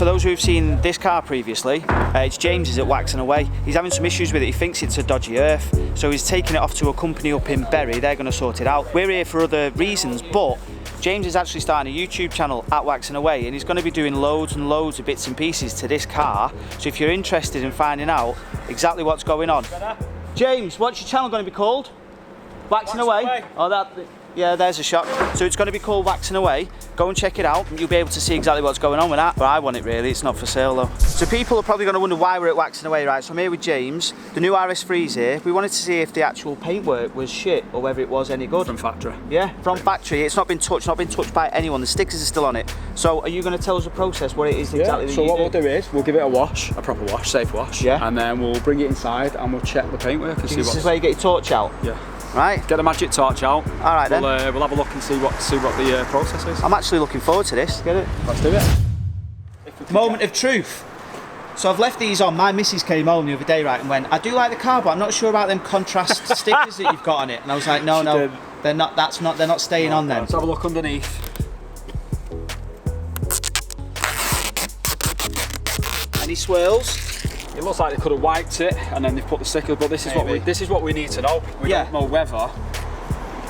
for those who've seen this car previously, it's James's at Waxing Away. He's having some issues with it. He thinks it's a dodgy earth, so he's taking it off to a company up in Bury. They're going to sort it out. We're here for other reasons, but James is actually starting a YouTube channel at Waxing Away, and he's going to be doing loads and loads of bits and pieces to this car. So if you're interested in finding out exactly what's going on, James, what's your channel going to be called? Waxing Away. Oh, that. Yeah, there's a shot. So it's going to be called Waxing Away. Go and check it out. You'll be able to see exactly what's going on with that. But I want it really, it's not for sale though. So people are probably going to wonder why we're at Waxing Away, right? So I'm here with James, the new RS3's here. We wanted to see if the actual paintwork was shit or whether it was any good. From factory. Yeah, from factory. It's not been touched by anyone. The stickers are still on it. So are you going to tell us the process, what it is exactly that so you what do? we'll do is, we'll give it a wash, a proper wash, safe wash. Yeah. And then we'll bring it inside and we'll check the paintwork and see This is where you get your torch out? Yeah. Right. Get the magic torch out. All right then. We'll have a look and see what the process is. I'm actually looking forward to this. Get it? Let's do it. Moment of truth. So I've left these on. My missus came home the other day, right, and went, I do like the car, but I'm not sure about them contrast stickers that you've got on it. And I was like, no, they're not. They're not staying on then. Let's have a look underneath. Any swirls? It looks like they could have wiped it and then they've put the stickers, but this is what we need to know. We don't know whether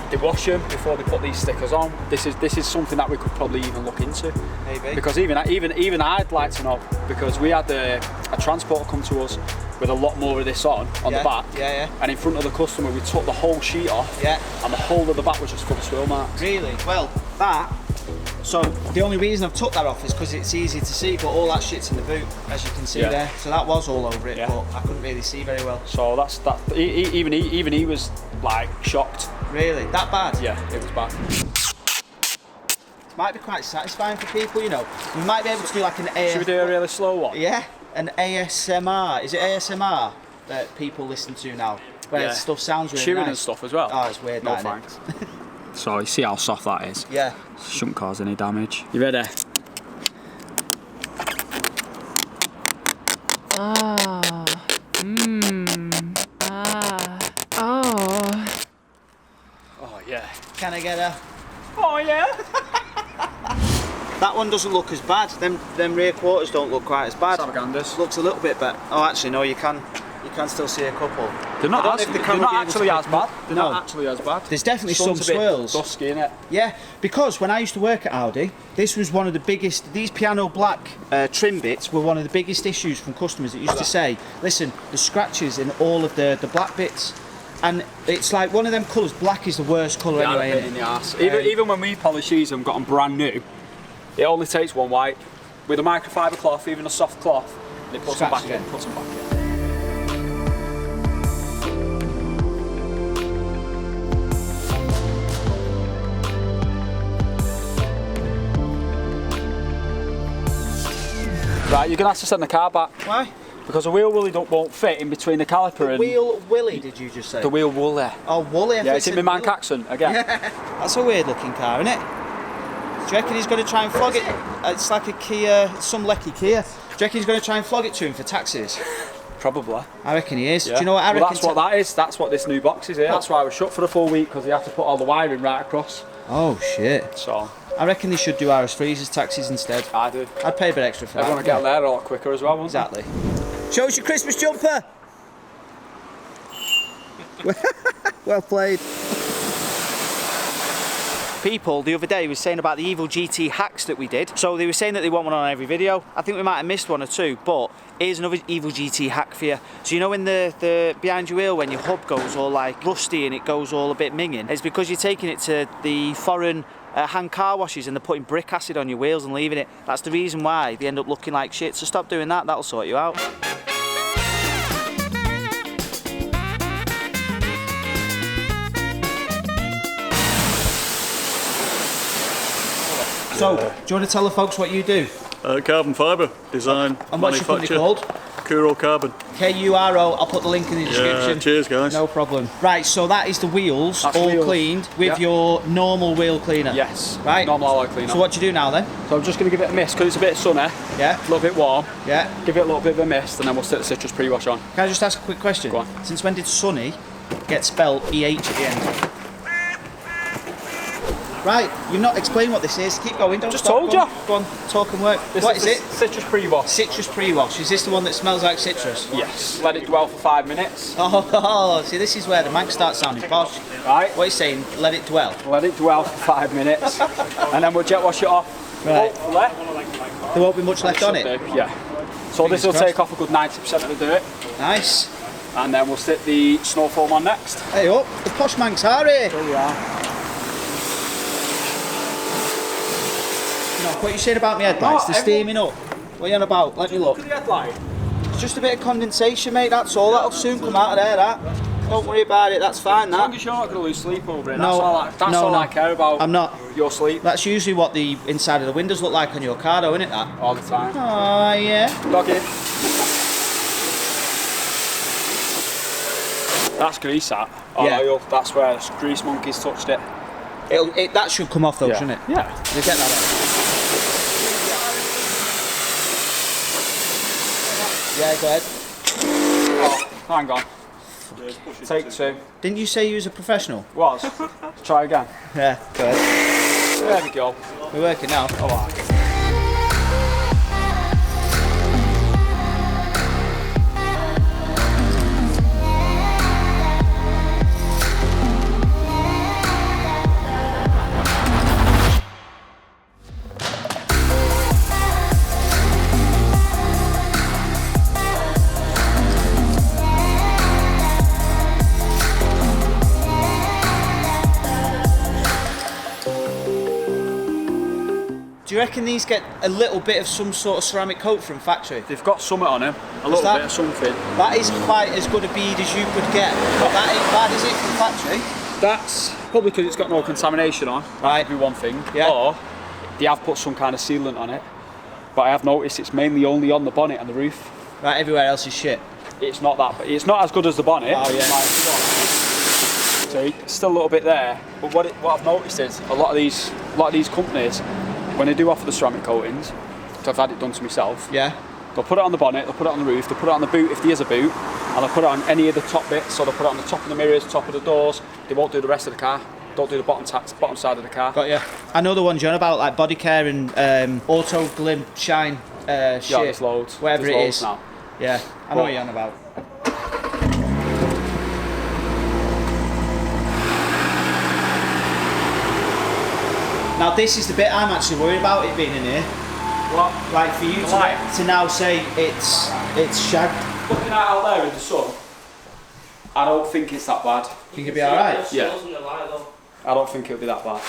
they wash them before they put these stickers on. This is something that we could probably even look into. Maybe. Because even I'd like to know, because we had a transporter come to us with a lot more of this on the back. Yeah. And in front of the customer, we took the whole sheet off. Yeah. And the whole of the back was just full of swirl marks. Really? Well, that. So the only reason I've took that off is because it's easy to see, but all that shit's in the boot, as you can see there. So that was all over it, but I couldn't really see very well. So that's that. Even he was like shocked. Really? That bad? Yeah, it was bad. It might be quite satisfying for people, you know. We might be able to do like an Should we do a really slow one? Yeah, an ASMR. Is it ASMR that people listen to now? Where stuff sounds really chewing nice. And stuff as well. Oh, it's weird. No that, thanks. So you see how soft that is? Yeah. Shouldn't cause any damage. You ready? Oh. Oh. Oh yeah. Can I get a? Oh yeah. That one doesn't look as bad. Them rear quarters don't look quite as bad. Salvaganders. Looks a little bit better. Oh, actually no, you can still see a couple. They're not actually as bad. They're not actually as bad. There's definitely some swirls. Dusky in it. Yeah, because when I used to work at Audi, this was one of the biggest. These piano black trim bits were one of the biggest issues from customers that used to say, "Listen, the scratches in all of the black bits." And it's like one of them colours. Black is the worst colour anyway. In the arse. Even when we polish these and got them brand new, it only takes one wipe with a microfiber cloth, even a soft cloth, and it puts them back in. Right, you're going to have to send the car back. Why? Because the wheel woolly won't fit in between the caliper and... Wheel willy, did you just say? The wheel woolly. Oh, woolly. Yeah, it's in my man accent again. Yeah. That's a weird looking car, isn't it? Do you reckon he's going to try and flog it? It's like a Kia, some lecky Kia. Do you reckon he's going to try and flog it to him for taxes? Probably. I reckon he is. Yeah. Do you know what I reckon? That's what that is. That's what this new box is here. That's why I was shut for the full week, because they have to put all the wiring right across. Oh shit. So I reckon they should do RS3s as taxis instead. I do. I'd pay a bit extra for that. Everyone would get there a lot quicker as well, wouldn't Exactly. Show us your Christmas jumper. Well played. People the other day was saying about the Evil GT hacks that we did. So they were saying that they want one on every video. I think we might have missed one or two, but here's another Evil GT hack for you. So you know in the behind your wheel when your hub goes all like rusty and it goes all a bit minging, it's because you're taking it to the foreign hand car washes and they're putting brick acid on your wheels and leaving it. That's the reason why they end up looking like shit. So stop doing that, that'll sort you out. So, do you want to tell the folks what you do? Carbon fibre design, and what's your company called? Kuro Carbon. K-U-R-O, I'll put the link in the description. Yeah, cheers guys. No problem. Right, so that is the wheels, That's all wheels. Cleaned with your normal wheel cleaner. Yes. Right. Normal alloy cleaner. So what do you do now then? So I'm just going to give it a mist because it's a bit sunny. Yeah. A little bit warm. Yeah. Give it a little bit of a mist and then we'll stick the citrus pre-wash on. Can I just ask a quick question? Go on. Since when did sunny get spelled EH at the end? Right, you've not explained what this is. Keep going, don't Just stop. told Go on, you. Go on, talk and work. What is it? Citrus pre-wash. Citrus pre-wash. Is this the one that smells like citrus? Yes. Let it dwell for 5 minutes. Oh, see, this is where the Manx starts sounding posh. Right. What are you saying? Let it dwell. Let it dwell for 5 minutes, and then we'll jet wash it off. Right. Hopefully. There won't be much left on it. Yeah. So this will crossed. take off a good 90% of the dirt, Nice. and then we'll stick the snow foam on next. Hey up, the posh Manx are here. There we are. No, what are you saying about my headlights? They're steaming up. What are you on about? Let me look. Look at the headlight. It's just a bit of condensation, mate, that's all. That'll soon come out of there, that. Don't worry about it, that's fine, As long that. as you're not going to lose sleep over it, No, that's all I care about. I'm not. Your sleep That's usually what the inside of the windows look like on your car, though, isn't it, that? all the time. Oh, yeah. Doggy. That's grease, that. Yeah. Oil. That's where grease monkeys touched it. That should come off, though, shouldn't it? Yeah. You get that out. Yeah, go ahead. Oh, hang on. Take 2. Didn't you say you was a professional? Was. Try again. Yeah, go ahead. There we go. We're working now. Alright. Do you reckon these get a little bit of some sort of ceramic coat from factory? They've got something on them. A little that- bit of something. That is quite as good a bead as you could get. But that ain't bad, is it, from factory? That's probably because it's got no contamination on. Right. That could be one thing. Yeah. Or they have put some kind of sealant on it. But I have noticed it's mainly only on the bonnet and the roof. Right, everywhere else is shit. It's not that, but it's not as good as the bonnet. Oh, yeah. See, it's still a little bit there. But what I've noticed is a lot of these companies, when they do offer the ceramic coatings, which I've had it done to myself, Yeah. they'll put it on the bonnet, they'll put it on the roof, they'll put it on the boot if there is a boot, and they'll put it on any of the top bits. So they'll put it on the top of the mirrors, top of the doors. They won't do the rest of the car. Don't do the bottom side of the car. Got you. I know the ones you're on about, like body care and auto glim shine shit. Yeah, there's loads. Whatever There's it loads is. now. Yeah, I know what you're on about. Now this is the bit I'm actually worried about it being in here. What? Like for you to now say it's shagged. Looking out there in the sun, I don't think it's that bad. Think it'll be alright? Yeah. I don't think it'll be that bad.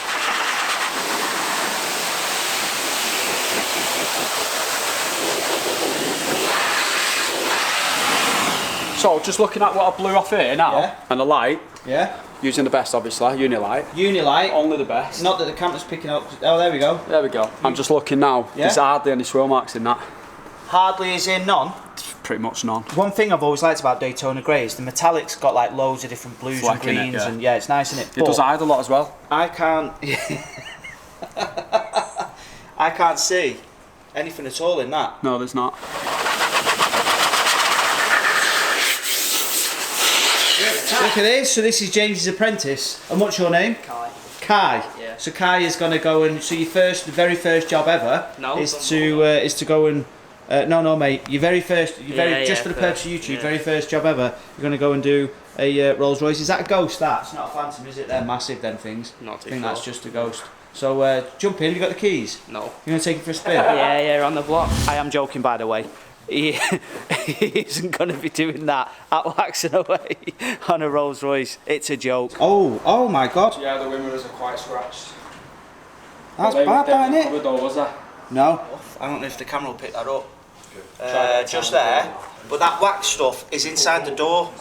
So just looking at what I blew off here now, Yeah. and the light, Yeah. using the best obviously, Unilight. Unilight. Only the best. Not that the camera's picking up. Oh, there we go. There we go. I'm just looking now. Yeah. There's hardly any swirl marks in that. Hardly is in none. Pretty much none. One thing I've always liked about Daytona Grey is the metallic's got like loads of different blues Black and in it, greens yeah. and yeah, it's nice, isn't it? It does hide a lot as well. I can't. I can't see anything at all in that. No, there's not. Look at this. So this is James's apprentice. And what's your name? Kai. Kai. Yeah. So Kai is going to go and so the very first job ever No, is don't to go and no mate. Just Yeah, for the purpose of first, YouTube, yeah. very first job ever. You're going to go and do a Rolls Royce. Is that a Ghost? That's not a Phantom, is it? They're massive. Them things. Not too I think sure. that's just a Ghost. So jump in. You got the keys. No. You're going to take it for a spin. Yeah, on the block. I am joking, by the way. He isn't going to be doing that at waxing away on a Rolls Royce. It's a joke. Oh my God. Yeah, the wing mirrors are quite scratched. That's bad, isn't it? Covered though, was there? No. I don't know if the camera will pick that up. Just there. But that wax stuff is inside the door.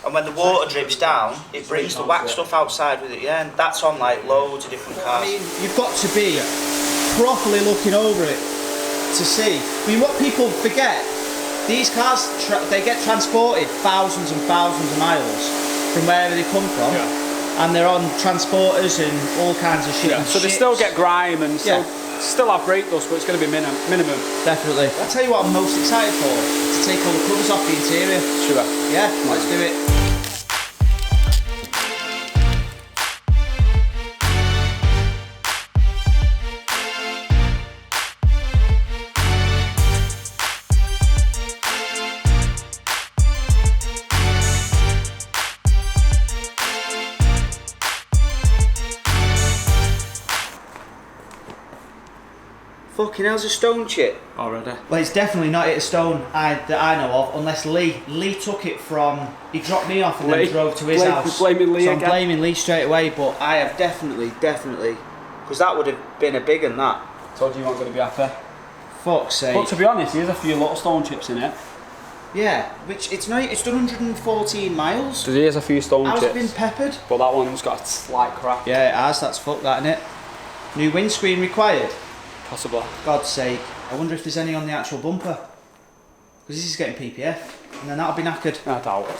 And when the water drips down, it brings the wax stuff outside with it, yeah, and that's on like loads of different cars. I mean, you've got to be properly looking over it to see. I mean, what people forget, these cars, they get transported thousands and thousands of miles from wherever they come from, and they're on transporters and all kinds of shit. Yeah. And So they ships. still get grime and still have brake dust, but it's going to be minimum. Definitely. I'll tell you what I'm most excited for, to take all the covers off the interior. Sure. Yeah, let's do it. Fucking hell's a stone chip. Already. Well, it's definitely not hit a stone that I know of, unless Lee. Lee took it from. He dropped me off and then drove to his house. Blaming Lee so again. I'm blaming Lee straight away, but I have definitely, because that would have been a big one, that. Told you you weren't going to be happy. Fuck's sake. But to be honest, there's a few little stone chips in it. Yeah, which it's done 114 miles. So here's a few stone How's chips. it been peppered? But that one's got a slight crack. Yeah, it has. That's fucked, that, innit? New windscreen required. Possible. God's sake. I wonder if there's any on the actual bumper. Because this is getting PPF. And then that'll be knackered. I doubt it.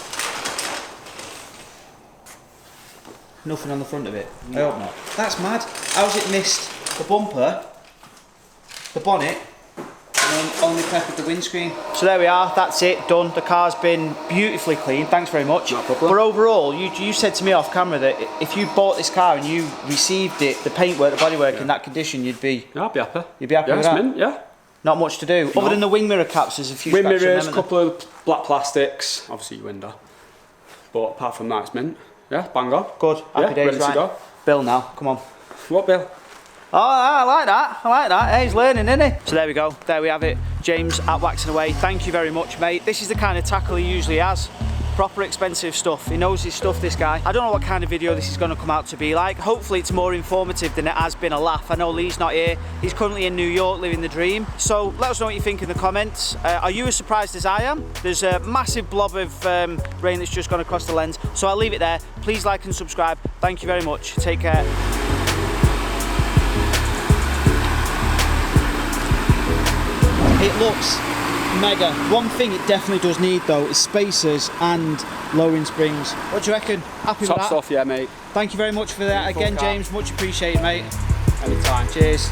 Nothing on the front of it. I hope not. That's mad. How's it missed the bumper, the bonnet, and then only peppered the windscreen? So there we are. That's it. Done. The car's been beautifully clean. Thanks very much. No problem. But overall, you said to me off camera that if you bought this car and you received it, the paintwork, the bodywork in that condition, you'd be I'd be happy. You'd be happy Yeah, with it's that? mint, yeah. Not much to do. Other than the wing mirror caps, there's a few Wing scratches on mirrors, them, couple of black plastics, obviously your window. But apart from that, it's mint. Yeah, bang on. Good. Happy Yeah, days, ready to right? go. Bill now. Come on. What, Bill? Oh, I like that. I like that. Hey, he's learning, isn't he? So there we go. There we have it. James at Waxing Away. Thank you very much, mate. This is the kind of tackle he usually has. Proper expensive stuff. He knows his stuff, this guy. I don't know what kind of video this is going to come out to be like. Hopefully it's more informative than it has been a laugh. I know Lee's not here. He's currently in New York living the dream. So let us know what you think in the comments. Are you as surprised as I am? There's a massive blob of rain that's just gone across the lens. So I'll leave it there. Please like and subscribe. Thank you very much. Take care. It looks mega. One thing it definitely does need though is spacers and lowering springs. What do you reckon? Happy with Top that? stuff, yeah, mate. Thank you very much for that. Again, car. James, much appreciated, mate. Anytime. Cheers.